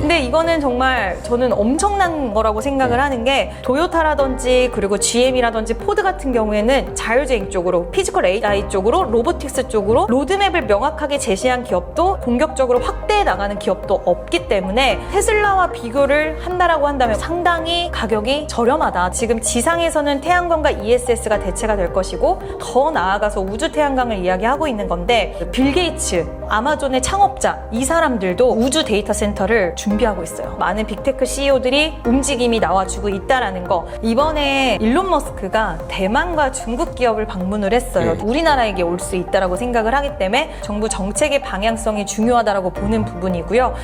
근데 이거는 정말 저는 엄청난 거라고 생각을 하는 게 도요타라든지 그리고 GM이라든지 포드 같은 경우에는 자율주행 쪽으로 피지컬 AI 쪽으로 로보틱스 쪽으로 로드맵을 명확하게 제시한 기업도 공격적으로 확대해 나가는 기업도 없기 때문에 테슬라와 비교를 한다라고 한다면 상당히 가격이 저렴하다. 지금 지상에서는 태양광과 ESS가 대체가 될 것이고 더 나아가서 우주 태양광을 이야기하고 있는 건데 빌 게이츠, 아마존의 창업자 이 사람들도 우주 데이터 센터를 준비하고 있어요. 많은 빅테크 CEO들이 움직임이 나와주고 있다라는 거. 이번에 일론 머스크가 대만과 중국 기업을 방문을 했어요. 우리나라에게 올 수 있다라고 생각을 하기 때문에 정부 정책의 방향성이 중요하다라고 보는 부분이고요.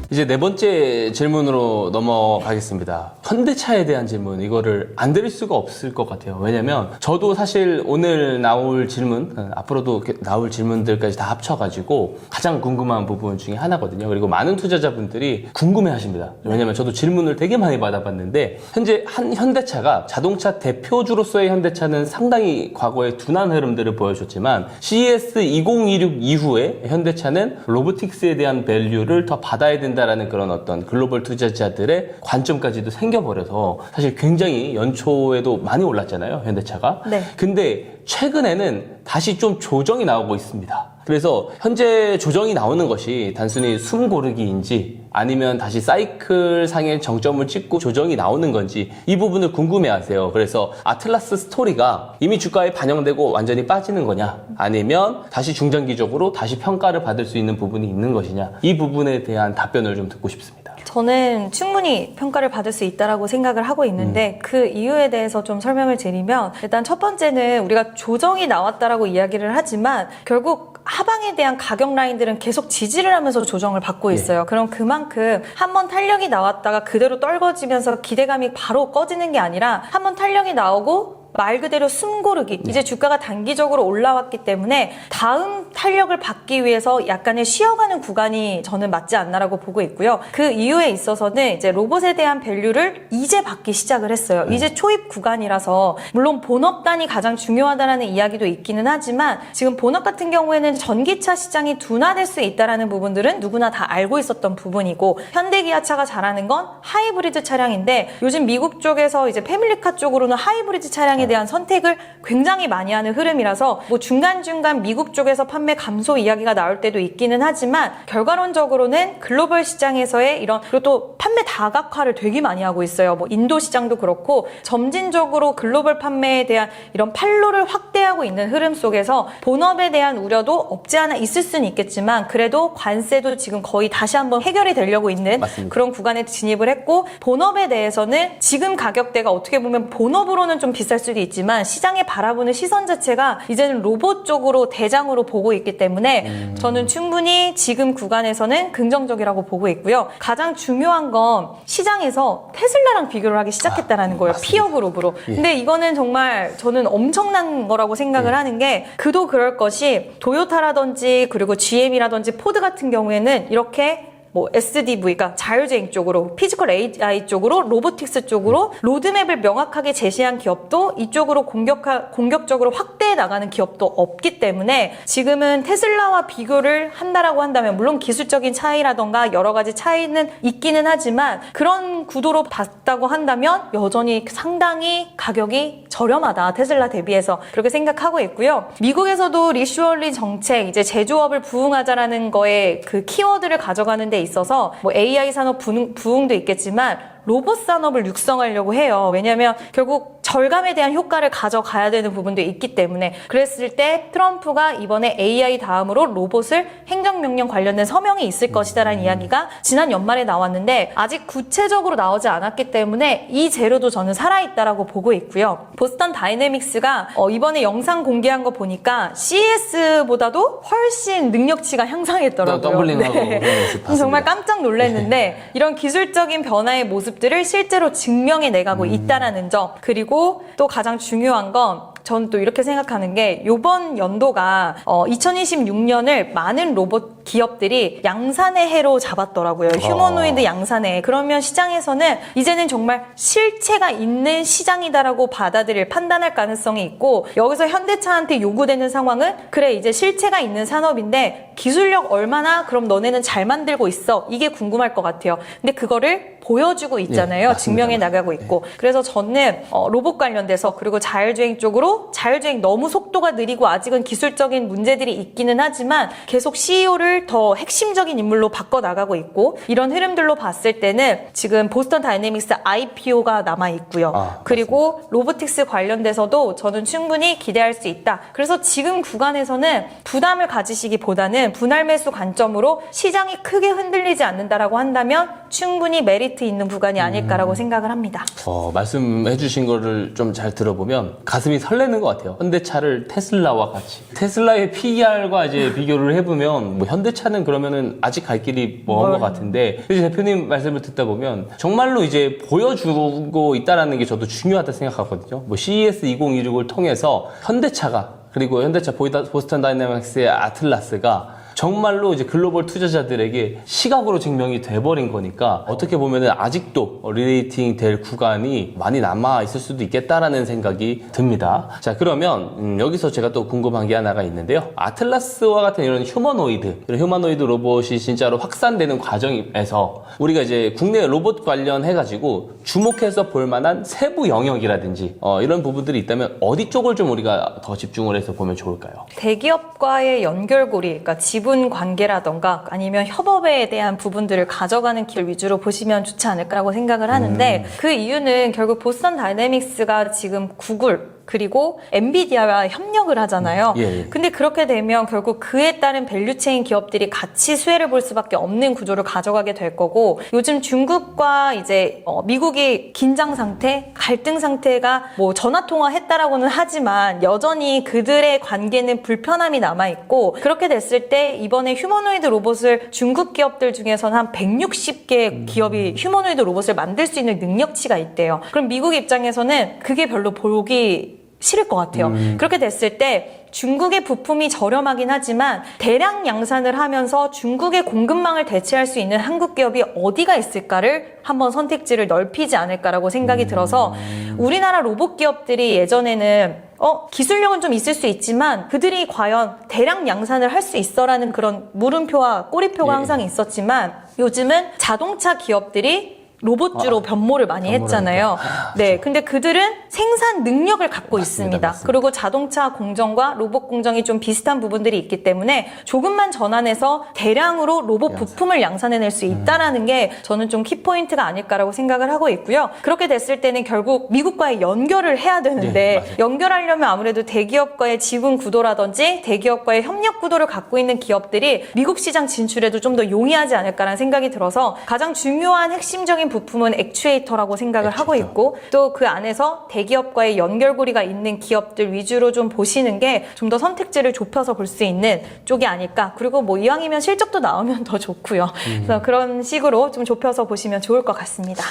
이제 네 번째 질문으로 넘어가겠습니다. 현대차에 대한 질문, 이거를 안 드릴 수가 없을 것 같아요. 왜냐면 저도 사실 오늘 나올 질문, 앞으로도 나올 질문들까지 다 합쳐가지고 가장 궁금한 부분 중에 하나거든요. 그리고 많은 투자자분들이 궁금해하십니다. 왜냐면 저도 질문을 되게 많이 받아봤는데 현재 현대차가 자동차 대표주로서의 현대차는 상당히 과거에 둔한 흐름들을 보여줬지만 CES 2026 이후에 현대차는 로보틱스에 대한 밸류를 더 받아야 된다 라는 그런 어떤 글로벌 투자자들의 관점까지도 생겨버려서 사실 굉장히 연초에도 많이 올랐잖아요, 현대차가. 네. 근데 최근에는 다시 좀 조정이 나오고 있습니다. 그래서 현재 조정이 나오는 것이 단순히 숨 고르기인지 아니면 다시 사이클 상의 정점을 찍고 조정이 나오는 건지 이 부분을 궁금해하세요. 그래서 아틀라스 스토리가 이미 주가에 반영되고 완전히 빠지는 거냐, 아니면 다시 중장기적으로 다시 평가를 받을 수 있는 부분이 있는 것이냐, 이 부분에 대한 답변을 좀 듣고 싶습니다. 저는 충분히 평가를 받을 수 있다라고 생각을 하고 있는데 그 이유에 대해서 좀 설명을 드리면, 일단 첫 번째는 우리가 조정이 나왔다라고 이야기를 하지만 결국 하방에 대한 가격 라인들은 계속 지지를 하면서 조정을 받고 있어요. 그럼 그만큼 한번 탄력이 나왔다가 그대로 떨궈지면서 기대감이 바로 꺼지는 게 아니라 한번 탄력이 나오고 말 그대로 숨 고르기. 이제 주가가 단기적으로 올라왔기 때문에 다음 탄력을 받기 위해서 약간의 쉬어가는 구간이 저는 맞지 않나라고 보고 있고요. 그 이유에 있어서는 이제 로봇에 대한 밸류를 이제 받기 시작을 했어요. 이제 초입 구간이라서 물론 본업단이 가장 중요하다라는 이야기도 있기는 하지만 지금 본업 같은 경우에는 전기차 시장이 둔화될 수 있다라는 부분들은 누구나 다 알고 있었던 부분이고, 현대기아차가 잘하는 건 하이브리드 차량인데 요즘 미국 쪽에서 이제 패밀리카 쪽으로는 하이브리드 차량이 대한 선택을 굉장히 많이 하는 흐름이라서 뭐 중간중간 미국 쪽에서 판매 감소 이야기가 나올 때도 있기는 하지만 결과론적으로는 글로벌 시장에서의 이런, 그리고 또 판매 다각화를 되게 많이 하고 있어요. 뭐 인도 시장도 그렇고 점진적으로 글로벌 판매에 대한 이런 판로를 확대하고 있는 흐름 속에서 본업에 대한 우려도 없지 않아 있을 수는 있겠지만 그래도 관세도 지금 거의 다시 한번 해결이 되려고 있는 맞습니다. 그런 구간에 진입을 했고, 본업에 대해서는 지금 가격대가 어떻게 보면 본업으로는 좀 비쌀 수도 있지만 시장에 바라보는 시선 자체가 이제는 로봇 쪽으로 대장으로 보고 있기 때문에 저는 충분히 지금 구간에서는 긍정적이라고 보고 있고요. 가장 중요한 건 시장에서 테슬라랑 비교를 하기 시작했다라는 거예요. 피어 그룹으로. 근데 이거는 정말 저는 엄청난 거라고 생각을 하는 게, 그도 그럴 것이 도요타라든지 그리고 GM이라든지 포드 같은 경우에는 이렇게 뭐 SDV, 그러니까 자율주행 쪽으로, 피지컬 AI 쪽으로, 로보틱스 쪽으로 로드맵을 명확하게 제시한 기업도 이쪽으로 공격적으로 확대해 나가는 기업도 없기 때문에 지금은 테슬라와 비교를 한다라고 한다면 물론 기술적인 차이라던가 여러 가지 차이는 있기는 하지만 그런 구도로 봤다고 한다면 여전히 상당히 가격이 저렴하다, 테슬라 대비해서 그렇게 생각하고 있고요. 미국에서도 리슈얼리 정책, 이제 제조업을 부흥하자라는 거에 그 키워드를 가져가는 데 있어서 뭐 AI 산업 부흥도 있겠지만 로봇 산업을 육성하려고 해요. 왜냐하면 결국 절감에 대한 효과를 가져가야 되는 부분도 있기 때문에, 그랬을 때 트럼프가 이번에 AI 다음으로 로봇을 행정명령 관련된 서명이 있을 것이다라는 이야기가 지난 연말에 나왔는데 아직 구체적으로 나오지 않았기 때문에 이 재료도 저는 살아있다라고 보고 있고요. 보스턴 다이내믹스가 이번에 영상 공개한 거 보니까 CES보다도 훨씬 능력치가 향상했더라고요. 더블링하고 네. 정말 깜짝 놀랐는데 이런 기술적인 변화의 모습들을 실제로 증명해 내가고 있다라는 점, 그리고 또 가장 중요한 건 저는 또 이렇게 생각하는 게, 이번 연도가 2026년을 많은 로봇 기업들이 양산의 해로 잡았더라고요. 휴머노이드 양산의 해. 그러면 시장에서는 이제는 정말 실체가 있는 시장이다라고 받아들일 판단할 가능성이 있고 여기서 현대차한테 요구되는 상황은 그래 이제 실체가 있는 산업인데 기술력 얼마나 그럼 너네는 잘 만들고 있어 이게 궁금할 것 같아요. 근데 그거를 보여주고 있잖아요. 네, 증명해 나가고 있고. 그래서 저는 로봇 관련돼서 그리고 자율주행 쪽으로 자율주행 너무 속도가 느리고 아직은 기술적인 문제들이 있기는 하지만 계속 CEO를 더 핵심적인 인물로 바꿔 나가고 있고 이런 흐름들로 봤을 때는 지금 보스턴 다이내믹스 IPO가 남아 있고요. 그리고 로보틱스 관련돼서도 저는 충분히 기대할 수 있다. 그래서 지금 구간에서는 부담을 가지시기보다는 분할 매수 관점으로 시장이 크게 흔들리지 않는다라고 한다면 충분히 메리트 있는 구간이 아닐까라고 생각을 합니다. 말씀해 주신 거를 좀 잘 들어보면 가슴이 설레는 것 같아요. 현대차를 테슬라와 같이. 테슬라의 PER과 이제 비교를 해보면 뭐 현대차는 그러면은 아직 갈 길이 먼 것 같은데 이제 대표님 말씀을 듣다 보면 정말로 이제 보여주고 있다라는 게 저도 중요하다 생각하거든요. 뭐 CES 2016을 통해서 현대차가 그리고 현대차 보스턴 다이내믹스의 아틀라스가 정말로 이제 글로벌 투자자들에게 시각으로 증명이 돼버린 거니까 어떻게 보면은 아직도 리레이팅 될 구간이 많이 남아 있을 수도 있겠다라는 생각이 듭니다. 자, 그러면 여기서 제가 또 궁금한 게 하나가 있는데요. 아틀라스와 같은 이런 휴머노이드 로봇이 진짜로 확산되는 과정에서 우리가 이제 국내 로봇 관련해가지고 주목해서 볼 만한 세부 영역이라든지 이런 부분들이 있다면 어디 쪽을 좀 우리가 더 집중을 해서 보면 좋을까요? 대기업과의 연결고리, 그러니까 지분 관계라던가 아니면 협업에 대한 부분들을 가져가는 길 위주로 보시면 좋지 않을까라고 생각을 하는데 그 이유는 결국 보스턴 다이내믹스가 지금 구글 그리고 엔비디아와 협력을 하잖아요. 예. 근데 그렇게 되면 결국 그에 따른 밸류체인 기업들이 같이 수혜를 볼 수밖에 없는 구조를 가져가게 될 거고 요즘 중국과 이제 미국이 긴장 상태, 갈등 상태가 뭐 전화 통화했다라고는 하지만 여전히 그들의 관계는 불편함이 남아 있고 그렇게 됐을 때 이번에 휴머노이드 로봇을 중국 기업들 중에서는 한 160개 기업이 휴머노이드 로봇을 만들 수 있는 능력치가 있대요. 그럼 미국 입장에서는 그게 별로 보기 싫을 것 같아요. 그렇게 됐을 때 중국의 부품이 저렴하긴 하지만 대량 양산을 하면서 중국의 공급망을 대체할 수 있는 한국 기업이 어디가 있을까를 한번 선택지를 넓히지 않을까라고 생각이 들어서 우리나라 로봇 기업들이 예전에는 기술력은 좀 있을 수 있지만 그들이 과연 대량 양산을 할 수 있어라는 그런 물음표와 꼬리표가 항상 있었지만 요즘은 자동차 기업들이 로봇주로 변모를 많이 했잖아요. 네, 근데 그들은 생산 능력을 갖고 있습니다. 맞습니다. 그리고 자동차 공정과 로봇 공정이 좀 비슷한 부분들이 있기 때문에 조금만 전환해서 대량으로 로봇 부품을 양산해낼 수 있다라는 게 저는 좀 키포인트가 아닐까라고 생각을 하고 있고요. 그렇게 됐을 때는 결국 미국과의 연결을 해야 되는데 연결하려면 아무래도 대기업과의 지분 구도라든지 대기업과의 협력 구도를 갖고 있는 기업들이 미국 시장 진출에도 좀 더 용이하지 않을까라는 생각이 들어서 가장 중요한 핵심적인 부품은 액추에이터라고 생각을 하고 있고 또 그 안에서 대기업과의 연결고리가 있는 기업들 위주로 좀 보시는 게 좀 더 선택지를 좁혀서 볼 수 있는 쪽이 아닐까. 그리고 뭐 이왕이면 실적도 나오면 더 좋고요. 그래서 그런 식으로 좀 좁혀서 보시면 좋을 것 같습니다.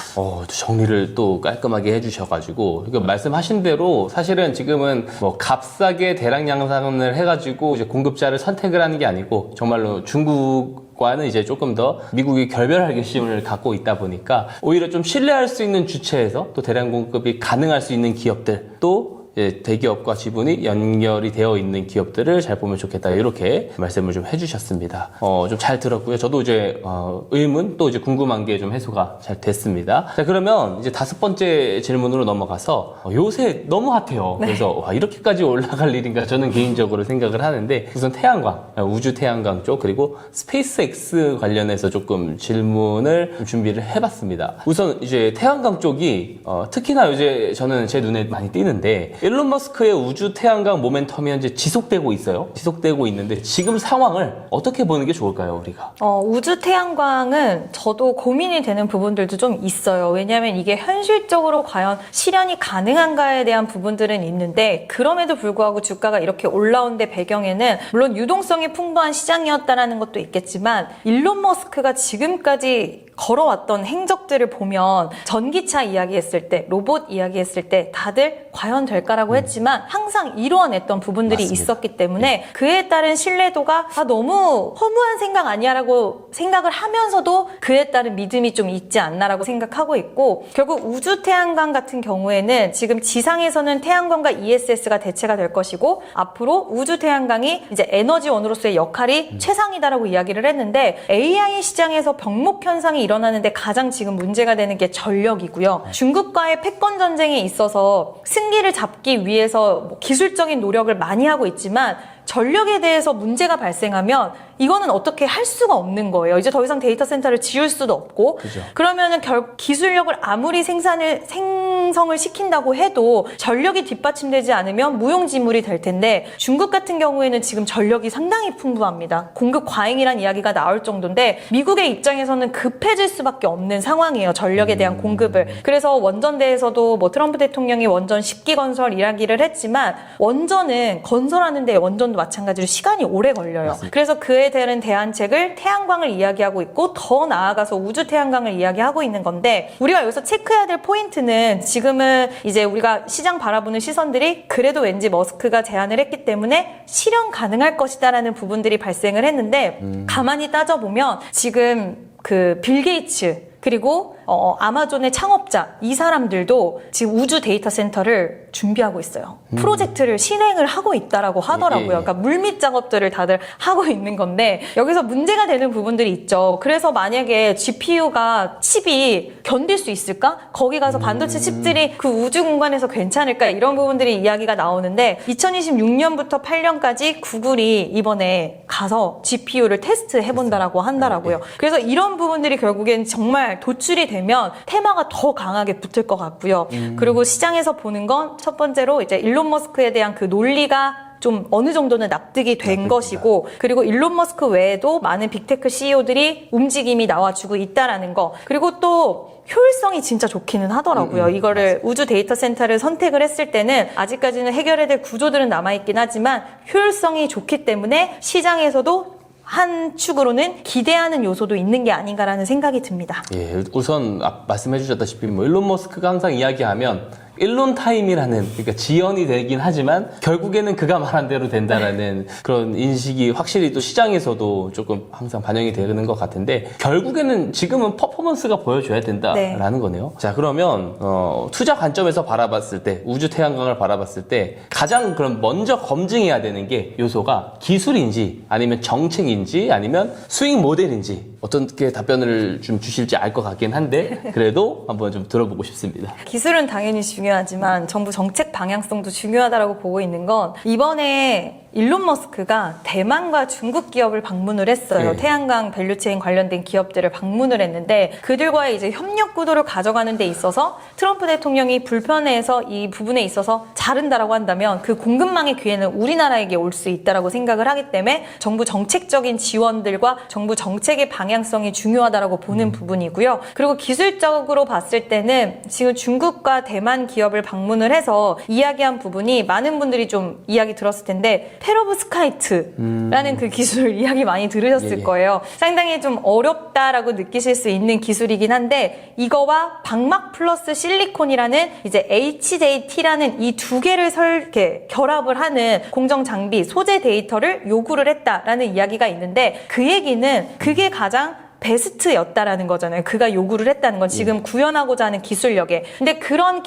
정리를 또 깔끔하게 해주셔가지고 말씀하신 대로 사실은 지금은 뭐 값싸게 대량 양산을 해가지고 이제 공급자를 선택을 하는 게 아니고 정말로 중국과는 이제 조금 더 미국이 결별할 결심을 갖고 있다 보니까 오히려 좀 신뢰할 수 있는 주체에서 또 대량 공급이 가능할 수 있는 기업들 또 대기업과 지분이 연결이 되어 있는 기업들을 잘 보면 좋겠다 이렇게 말씀을 좀 해주셨습니다. 좀 잘 들었고요. 저도 이제 의문 또 이제 궁금한 게 좀 해소가 잘 됐습니다. 자, 그러면 이제 5번째 질문으로 넘어가서 요새 너무 핫해요. 그래서 와, 이렇게까지 올라갈 일인가 저는 개인적으로 생각을 하는데 우선 태양광, 우주 태양광 쪽 그리고 스페이스X 관련해서 조금 질문을 준비를 해봤습니다. 우선 이제 태양광 쪽이 특히나 요새 저는 제 눈에 많이 띄는데 일론 머스크의 우주 태양광 모멘텀이 현재 지속되고 있어요. 지속되고 있는데 지금 상황을 어떻게 보는 게 좋을까요, 우리가? 우주 태양광은 저도 고민이 되는 부분들도 좀 있어요. 왜냐하면 이게 현실적으로 과연 실현이 가능한가에 대한 부분들은 있는데 그럼에도 불구하고 주가가 이렇게 올라온 데 배경에는 물론 유동성이 풍부한 시장이었다라는 것도 있겠지만 일론 머스크가 지금까지 걸어왔던 행적들을 보면 전기차 이야기했을 때, 로봇 이야기했을 때 다들 과연 될까라고 했지만 항상 이루어냈던 부분들이 맞습니다. 있었기 때문에 그에 따른 신뢰도가 너무 허무한 생각 아니야라고 생각을 하면서도 그에 따른 믿음이 좀 있지 않나라고 생각하고 있고, 결국 우주 태양광 같은 경우에는 지금 지상에서는 태양광과 ESS가 대체가 될 것이고, 앞으로 우주 태양광이 이제 에너지원으로서의 역할이 최상이다라고 이야기를 했는데, AI 시장에서 병목 현상이 일어나는데 가장 지금 문제가 되는 게 전력이고요. 중국과의 패권 전쟁에 있어서 승기를 잡기 위해서 뭐 기술적인 노력을 많이 하고 있지만 전력에 대해서 문제가 발생하면 이거는 어떻게 할 수가 없는 거예요. 이제 더 이상 데이터 센터를 지을 수도 없고, 그죠. 그러면은 기술력을 아무리 생성을 시킨다고 해도 전력이 뒷받침되지 않으면 무용지물이 될 텐데, 중국 같은 경우에는 지금 전력이 상당히 풍부합니다. 공급 과잉이란 이야기가 나올 정도인데 미국의 입장에서는 급해질 수밖에 없는 상황이에요. 전력에 대한 공급을. 그래서 원전대에서도 뭐 트럼프 대통령이 원전 10기 건설 이야기를 했지만, 원전은 건설하는데 원전도 마찬가지로 시간이 오래 걸려요. 맞습니다. 그래서 그에 대한 대안책을 태양광을 이야기하고 있고, 더 나아가서 우주 태양광을 이야기하고 있는 건데, 우리가 여기서 체크해야 될 포인트는, 지금은 이제 우리가 시장 바라보는 시선들이 그래도 왠지 머스크가 제안을 했기 때문에 실현 가능할 것이다라는 부분들이 발생을 했는데, 가만히 따져보면 지금 그 빌 게이츠 그리고 아마존의 창업자, 이 사람들도 지금 우주 데이터 센터를 준비하고 있어요. 프로젝트를 실행을 하고 있다라고 하더라고요. 그러니까 물밑 작업들을 다들 하고 있는 건데, 여기서 문제가 되는 부분들이 있죠. 그래서 만약에 GPU가 칩이 견딜 수 있을까? 거기 가서 반도체 칩들이 그 우주 공간에서 괜찮을까? 이런 부분들이 이야기가 나오는데, 2026년부터 8년까지 구글이 이번에 가서 GPU를 테스트 해본다라고 한다라고요. 그래서 이런 부분들이 결국엔 정말 도출이 되면 테마가 더 강하게 붙을 것 같고요. 그리고 시장에서 보는 건 첫 번째로 이제 일론 머스크에 대한 그 논리가 좀 어느 정도는 납득이 된 것이고, 그리고 일론 머스크 외에도 많은 빅테크 CEO들이 움직임이 나와주고 있다라는 거, 그리고 또 효율성이 진짜 좋기는 하더라고요. 이거를 맞습니다. 우주 데이터 센터를 선택을 했을 때는 아직까지는 해결해야 될 구조들은 남아있긴 하지만 효율성이 좋기 때문에 시장에서도 한 축으로는 기대하는 요소도 있는 게 아닌가라는 생각이 듭니다. 예, 우선 말씀해 주셨다시피 뭐 일론 머스크가 항상 이야기하면 일론 타임이라는, 그러니까 지연이 되긴 하지만 결국에는 그가 말한 대로 된다라는 그런 인식이 확실히 또 시장에서도 조금 항상 반영이 되는 것 같은데, 결국에는 지금은 퍼포먼스가 보여줘야 된다라는 거네요. 자, 그러면 투자 관점에서 바라봤을 때, 우주 태양광을 바라봤을 때 가장 그럼 먼저 검증해야 되는 게 요소가 기술인지 아니면 정책인지 아니면 수익 모델인지, 어떻게 답변을 좀 주실지 알 것 같긴 한데 그래도 한번 좀 들어보고 싶습니다. 기술은 당연히 중요하지만 정부 정책 방향성도 중요하다고 보고 있는 건, 이번에 일론 머스크가 대만과 중국 기업을 방문을 했어요. 네. 태양광 밸류체인 관련된 기업들을 방문을 했는데, 그들과의 이제 협력 구도를 가져가는 데 있어서 트럼프 대통령이 불편해서 이 부분에 있어서 자른다라고 한다면 그 공급망의 기회는 우리나라에게 올 수 있다라고 생각을 하기 때문에 정부 정책적인 지원들과 정부 정책의 방향성이 중요하다라고 보는 부분이고요. 그리고 기술적으로 봤을 때는 지금 중국과 대만 기업을 방문을 해서 이야기한 부분이, 많은 분들이 좀 이야기 들었을 텐데 페로브스카이트라는 그 기술 이야기 많이 들으셨을 예. 거예요. 상당히 좀 어렵다라고 느끼실 수 있는 기술이긴 한데, 이거와 방막 플러스 실리콘이라는 이제 HJT라는 이 두 개를 이렇게 결합을 하는 공정 장비, 소재 데이터를 요구를 했다라는 이야기가 있는데, 그 얘기는 그게 가장 베스트였다라는 거잖아요. 그가 요구를 했다는 건 지금 구현하고자 하는 기술력에. 근데 그런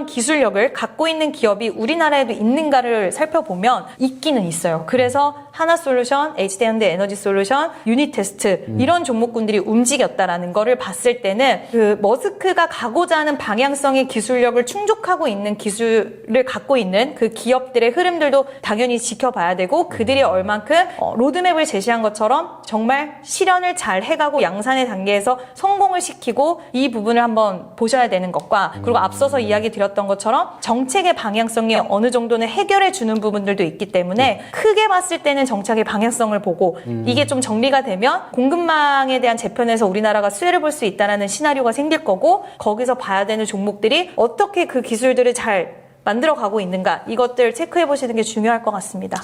기술력을 갖고 있는 기업이 우리나라에도 있는가를 살펴보면 있기는 있어요. 그래서 하나솔루션, HD현대 에너지솔루션, 유니테스트 이런 종목군들이 움직였다라는 거를 봤을 때는, 그 머스크가 가고자 하는 방향성의 기술력을 충족하고 있는 기술을 갖고 있는 그 기업들의 흐름들도 당연히 지켜봐야 되고, 그들이 얼만큼 로드맵을 제시한 것처럼 정말 실현을 잘 해가고 양산의 단계에서 성공을 시키고, 이 부분을 한번 보셔야 되는 것과, 그리고 앞서서 이야기 드렸던 것처럼 정책의 방향성이 어느 정도는 해결해 주는 부분들도 있기 때문에, 크게 봤을 때는 정책의 방향성을 보고 이게 좀 정리가 되면 공급망에 대한 재편에서 우리나라가 수혜를 볼 수 있다는 시나리오가 생길 거고, 거기서 봐야 되는 종목들이 어떻게 그 기술들을 잘 만들어 가고 있는가 이것들 체크해 보시는 게 중요할 것 같습니다.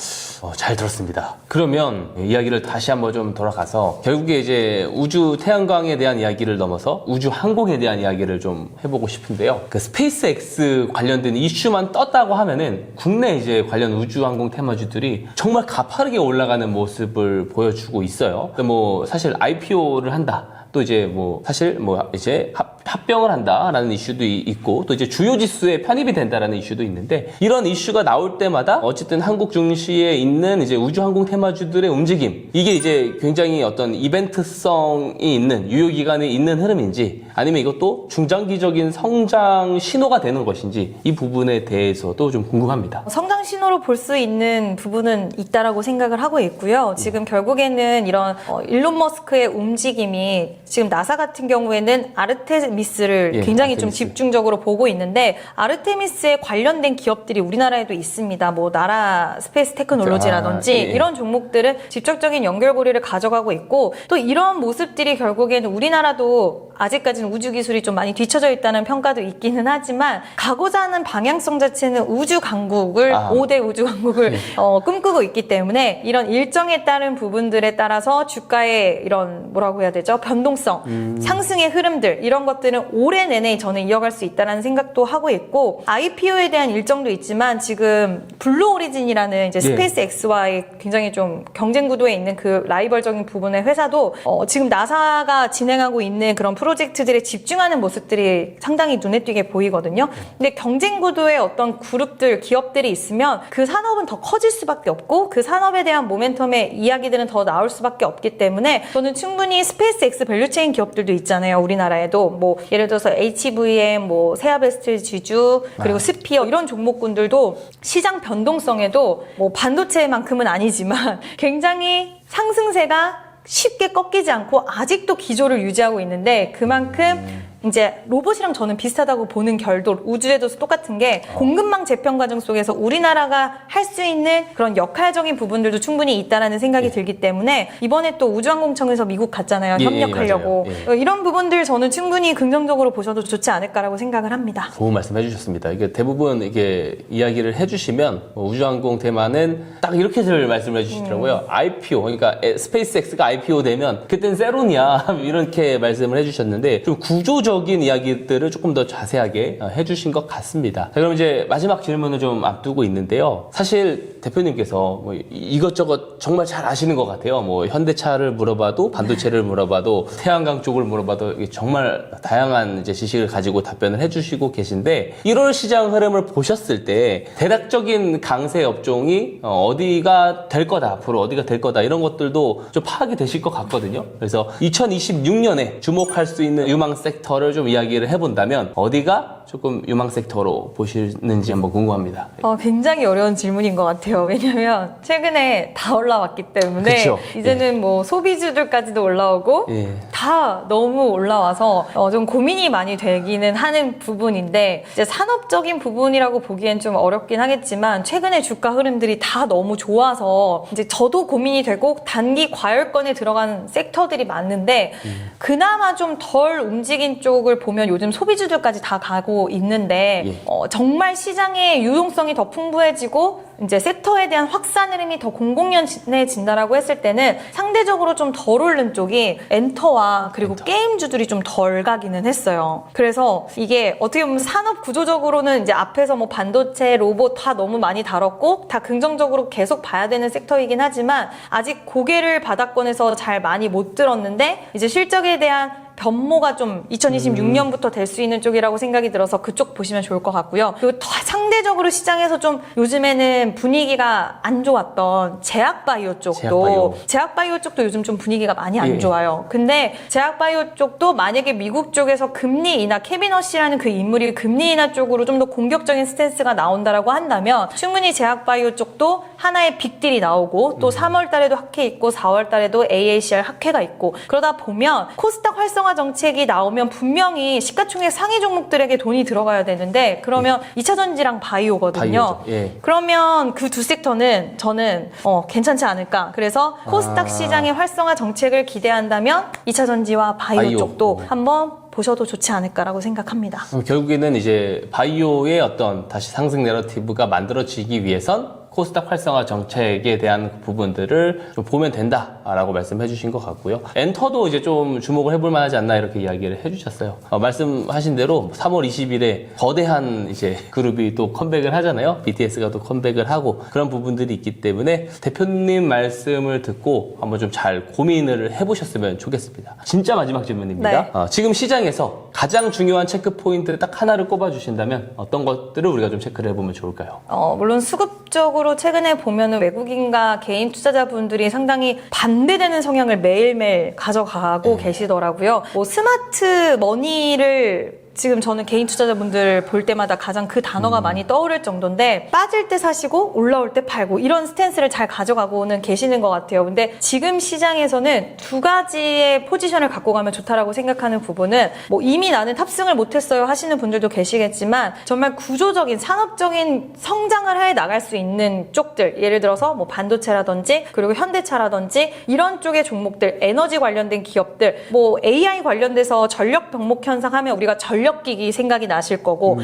잘 들었습니다. 그러면 이야기를 다시 한번 좀 돌아가서 결국에 이제 우주 태양광에 대한 이야기를 넘어서 우주 항공에 대한 이야기를 좀 해보고 싶은데요. 그 스페이스X 관련된 이슈만 떴다고 하면은 국내 이제 관련 우주 항공 테마주들이 정말 가파르게 올라가는 모습을 보여주고 있어요. 뭐 사실 IPO를 한다. 또 이제 뭐 사실 뭐 이제 합병을 한다라는 이슈도 있고 또 이제 주요 지수에 편입이 된다라는 이슈도 있는데 이런 이슈가 나올 때마다 어쨌든 한국 증시에 있는 이제 우주항공 테마주들의 움직임 이게 이제 굉장히 어떤 이벤트성이 있는 유효 기간에 있는 흐름인지 아니면 이것도 중장기적인 성장 신호가 되는 것인지 이 부분에 대해서도 좀 궁금합니다. 성장 신호로 볼 수 있는 부분은 있다라고 생각을 하고 있고요. 지금 결국에는 이런 일론 머스크의 움직임이 지금 나사 같은 경우에는 아르테미스를 굉장히 좀 집중적으로 보고 있는데 아르테미스에 관련된 기업들이 우리나라에도 있습니다. 뭐 나라 스페이스 테크놀로지라든지 이런 종목들은 직접적인 연결고리를 가져가고 있고 또 이런 모습들이 결국에는 우리나라도 아직까지는 우주 기술이 좀 많이 뒤처져 있다는 평가도 있기는 하지만 가고자 하는 방향성 자체는 우주 강국을 5대 우주 강국을 꿈꾸고 있기 때문에 이런 일정에 따른 부분들에 따라서 주가의 이런 뭐라고 해야 되죠? 변동성, 상승의 흐름들 이런 것들은 올해 내내 저는 이어갈 수 있다는 생각도 하고 있고 IPO에 대한 일정도 있지만 지금 블루 오리진이라는 이제 스페이스 X와의 굉장히 좀 경쟁 구도에 있는 그 라이벌적인 부분의 회사도 지금 나사가 진행하고 있는 그런 프로젝트들에 집중하는 모습들이 상당히 눈에 띄게 보이거든요. 근데 경쟁 구도에 어떤 그룹들, 기업들이 있으면 그 산업은 더 커질 수밖에 없고 그 산업에 대한 모멘텀의 이야기들은 더 나올 수밖에 없기 때문에 저는 충분히 스페이스 X 밸류체인 기업들도 있잖아요. 우리나라에도 뭐 예를 들어서 HVM, 뭐 세아베스트 지주 그리고 스피어 이런 종목군들도 시장 변동성에도 뭐 반도체만큼은 아니지만 굉장히 상승세가 쉽게 꺾이지 않고 아직도 기조를 유지하고 있는데 그만큼 이제 로봇이랑 저는 비슷하다고 보는 결도 우주에도 똑같은 게 공급망 재편 과정 속에서 우리나라가 할 수 있는 그런 역할적인 부분들도 충분히 있다라는 생각이 들기 때문에 이번에 또 우주항공청에서 미국 갔잖아요. 협력하려고. 이런 부분들 저는 충분히 긍정적으로 보셔도 좋지 않을까라고 생각을 합니다. 좋은 말씀 해주셨습니다. 이게 대부분 이게 이야기를 해주시면 우주항공 테마는 딱 이렇게들 말씀을 해주시더라고요. IPO 그러니까 스페이스X가 IPO 되면 그땐 세론이야 이렇게 말씀을 해주셨는데 좀 구조적인 이야기들을 조금 더 자세하게 해주신 것 같습니다. 자, 그럼 이제 마지막 질문을 좀 앞두고 있는데요. 사실 대표님께서 뭐 이것저것 정말 잘 아시는 것 같아요. 뭐 현대차를 물어봐도 반도체를 물어봐도 태양광 쪽을 물어봐도 정말 다양한 이제 지식을 가지고 답변을 해주시고 계신데 1월 시장 흐름을 보셨을 때 대략적인 강세 업종이 어디가 될 거다 앞으로 어디가 될 거다 이런 것들도 좀 파악이 되실 것 같거든요. 그래서 2026년에 주목할 수 있는 유망 섹터를 좀 이야기를 해본다면 어디가 조금 유망 섹터로 보시는지 한번 궁금합니다. 굉장히 어려운 질문인 것 같아요. 왜냐면 최근에 다 올라왔기 때문에 그쵸? 이제는 뭐 소비주들까지도 올라오고 다 너무 올라와서 좀 고민이 많이 되기는 하는 부분인데 이제 산업적인 부분이라고 보기엔 좀 어렵긴 하겠지만 최근에 주가 흐름들이 다 너무 좋아서 이제 저도 고민이 되고 단기 과열권에 들어간 섹터들이 많은데 그나마 좀 덜 움직인 쪽을 보면 요즘 소비주들까지 다 가고 있는데 정말 시장의 유동성이 더 풍부해지고 이제 섹터에 대한 확산 흐름이 더 공공연해진다라고 했을 때는 상대적으로 좀 덜 오른 쪽이 엔터와 그리고 게임주들이 좀 덜 가기는 했어요. 그래서 이게 어떻게 보면 산업 구조적으로는 이제 앞에서 뭐 반도체, 로봇 다 너무 많이 다뤘고 다 긍정적으로 계속 봐야 되는 섹터이긴 하지만 아직 고개를 바닥권에서 잘 많이 못 들었는데 이제 실적에 대한 변모가 좀 2026년부터 될 수 있는 쪽이라고 생각이 들어서 그쪽 보시면 좋을 것 같고요. 그리고 더 상대적으로 시장에서 좀 요즘에는 분위기가 안 좋았던 제약바이오 쪽도 제약바이오 쪽도 요즘 좀 분위기가 많이 안 좋아요. 근데 제약바이오 쪽도 만약에 미국 쪽에서 금리 인하 캐비넛이라는 그 인물이 금리 인하 쪽으로 좀 더 공격적인 스탠스가 나온다라고 한다면 충분히 제약바이오 쪽도 하나의 빅딜이 나오고 또 3월 달에도 학회 있고 4월 달에도 AACR 학회가 있고 그러다 보면 코스닥 활성화 정책이 나오면 분명히 시가총액 상위 종목들에게 돈이 들어가야 되는데 그러면 2차전지랑 바이오거든요. 그러면 그 두 섹터는 저는 괜찮지 않을까. 그래서 코스닥 시장의 활성화 정책을 기대한다면 2차전지와 바이오 쪽도 한번 보셔도 좋지 않을까라고 생각합니다. 그럼 결국에는 이제 바이오의 어떤 다시 상승 내러티브가 만들어지기 위해선 코스닥 활성화 정책에 대한 부분들을 좀 보면 된다라고 말씀해 주신 것 같고요. 엔터도 이제 좀 주목을 해볼 만하지 않나 이렇게 이야기를 해 주셨어요. 말씀하신 대로 3월 20일에 거대한 이제 그룹이 또 컴백을 하잖아요. BTS가 또 컴백을 하고 그런 부분들이 있기 때문에 대표님 말씀을 듣고 한번 좀 잘 고민을 해보셨으면 좋겠습니다. 진짜 마지막 질문입니다. 네. 지금 시장에서 가장 중요한 체크 포인트를 딱 하나를 꼽아 주신다면 어떤 것들을 우리가 좀 체크를 해보면 좋을까요? 물론 수급적으로 최근에 보면은 외국인과 개인 투자자분들이 상당히 반대되는 성향을 매일매일 가져가고 계시더라고요. 뭐 스마트 머니를 지금 저는 개인 투자자분들 볼 때마다 가장 그 단어가 많이 떠오를 정도인데 빠질 때 사시고 올라올 때 팔고 이런 스탠스를 잘 가져가고는 계시는 것 같아요. 근데 지금 시장에서는 두 가지의 포지션을 갖고 가면 좋다라고 생각하는 부분은 뭐 이미 나는 탑승을 못했어요 하시는 분들도 계시겠지만 정말 구조적인 산업적인 성장을 해 나갈 수 있는 쪽들 예를 들어서 뭐 반도체라든지 그리고 현대차라든지 이런 쪽의 종목들 에너지 관련된 기업들 뭐 AI 관련돼서 전력 병목 현상 하면 우리가 전력기기 생각이 나실 거고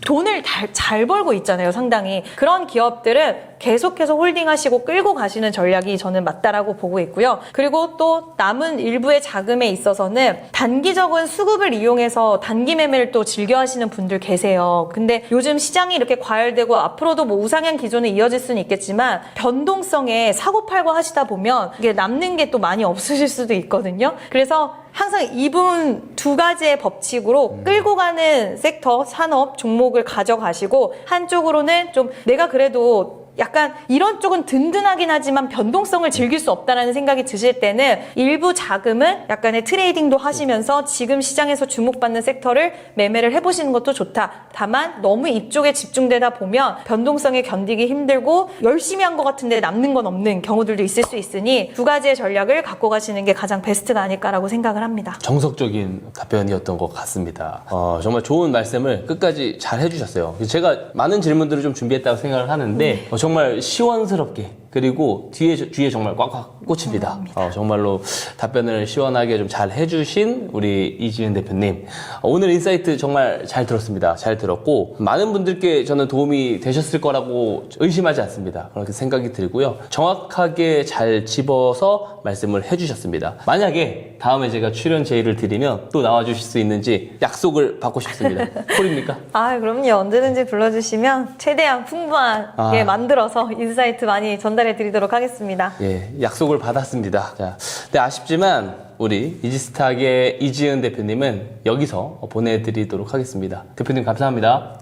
돈을 잘 벌고 있잖아요 상당히 그런 기업들은 계속해서 홀딩하시고 끌고 가시는 전략이 저는 맞다라고 보고 있고요. 그리고 또 남은 일부의 자금에 있어서는 단기적인 수급을 이용해서 단기 매매를 또 즐겨 하시는 분들 계세요. 근데 요즘 시장이 이렇게 과열되고 앞으로도 뭐 우상향 기조는 이어질 수는 있겠지만 변동성에 사고팔고 하시다 보면 이게 남는 게 또 많이 없으실 수도 있거든요. 그래서 항상 이 부분 두 가지의 법칙으로 끌고 가는 섹터, 산업, 종목을 가져가시고 한쪽으로는 좀 내가 그래도 약간 이런 쪽은 든든하긴 하지만 변동성을 즐길 수 없다라는 생각이 드실 때는 일부 자금은 약간의 트레이딩도 하시면서 지금 시장에서 주목받는 섹터를 매매를 해보시는 것도 좋다. 다만 너무 이쪽에 집중되다 보면 변동성에 견디기 힘들고 열심히 한 것 같은데 남는 건 없는 경우들도 있을 수 있으니 두 가지의 전략을 갖고 가시는 게 가장 베스트가 아닐까라고 생각을 합니다. 정석적인 답변이었던 것 같습니다. 정말 좋은 말씀을 끝까지 잘 해주셨어요. 제가 많은 질문들을 좀 준비했다고 생각을 하는데 정말 시원스럽게 그리고 뒤에 정말 꽉꽉 꽂힙니다. 정말로 답변을 시원하게 좀 잘 해주신 우리 이지은 대표님 오늘 인사이트 정말 잘 들었습니다. 잘 들었고 많은 분들께 저는 도움이 되셨을 거라고 의심하지 않습니다. 그렇게 생각이 들고요. 정확하게 잘 집어서 말씀을 해주셨습니다. 만약에 다음에 제가 출연 제의를 드리면 또 나와주실 수 있는지 약속을 받고 싶습니다. 콜입니까? 그럼요. 언제든지 불러주시면 최대한 풍부하게 만들어서 인사이트 많이 전달해 드리도록 하겠습니다. 예, 약속을 받았습니다. 자, 근데 아쉽지만 우리 이지스탁의 이지은 대표님은 여기서 보내드리도록 하겠습니다. 대표님 감사합니다.